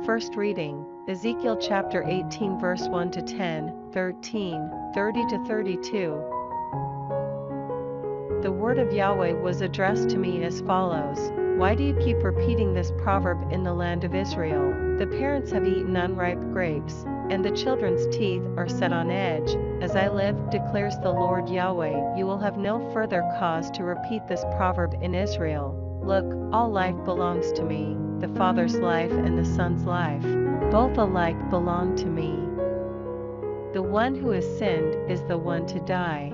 First reading, Ezekiel chapter 18 verse 1 to 10, 13, 30 to 32. The word of Yahweh was addressed to me as follows: Why do you keep repeating this proverb in the land of Israel? The parents have eaten unripe grapes, and the children's teeth are set on edge. As I live, declares the Lord Yahweh, you will have no further cause to repeat this proverb in Israel. Look, all life belongs to me, the Father's life and the Son's life. Both alike belong to me. The one who has sinned is the one to die.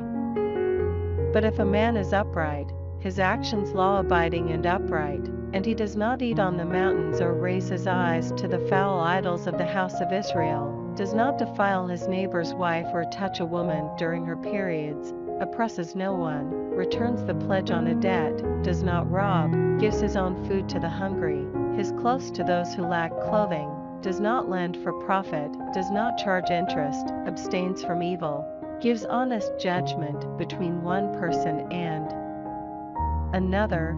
But if a man is upright, his actions law-abiding and upright, and he does not eat on the mountains or raise his eyes to the foul idols of the house of Israel, does not defile his neighbor's wife or touch a woman during her periods, oppresses no one, returns the pledge on a debt, does not rob, gives his own food to the hungry, his clothes to those who lack clothing, does not lend for profit, does not charge interest, abstains from evil, gives honest judgment between one person and another,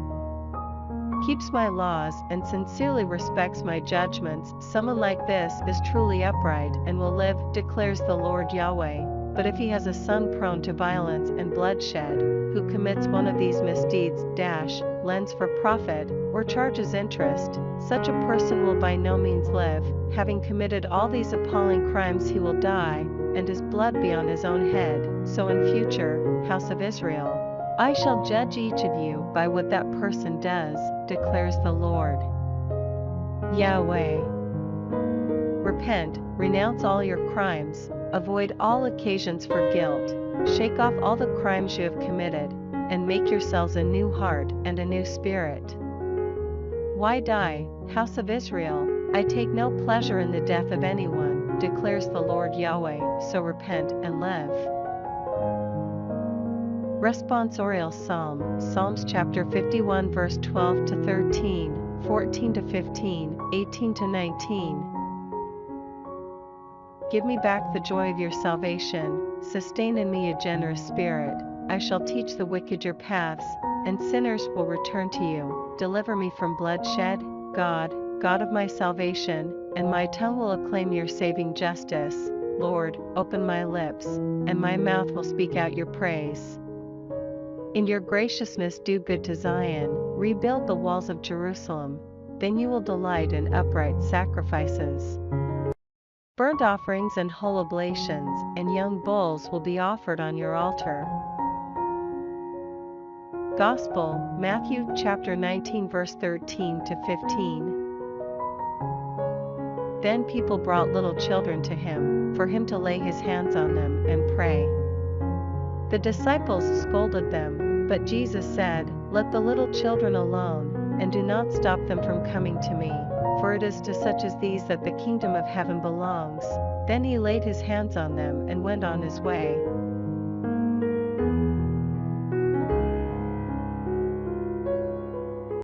keeps my laws and sincerely respects my judgments, someone like this is truly upright and will live, declares the Lord Yahweh. But if he has a son prone to violence and bloodshed, who commits one of these misdeeds, lends for profit, or charges interest, such a person will by no means live. Having committed all these appalling crimes he will die, and his blood be on his own head. So in future, house of Israel, I shall judge each of you by what that person does, declares the Lord Yahweh. Repent, renounce all your crimes, avoid all occasions for guilt, shake off all the crimes you have committed, and make yourselves a new heart and a new spirit. Why die, house of Israel? I take no pleasure in the death of anyone, declares the Lord Yahweh, so repent and live. Responsorial Psalm, Psalms chapter 51 verse 12 to 13, 14 to 15, 18 to 19. Give me back the joy of your salvation, sustain in me a generous spirit. I shall teach the wicked your paths, and sinners will return to you. Deliver me from bloodshed, God, God of my salvation, and my tongue will acclaim your saving justice. Lord, open my lips, and my mouth will speak out your praise. In your graciousness do good to Zion, rebuild the walls of Jerusalem, then you will delight in upright sacrifices. Burnt offerings and whole oblations and young bulls will be offered on your altar. Gospel, Matthew chapter 19 verse 13 to 15. Then people brought little children to him, for him to lay his hands on them and pray. The disciples scolded them, but Jesus said, Let the little children alone, and do not stop them from coming to me, for it is to such as these that the kingdom of heaven belongs. Then he laid his hands on them and went on his way.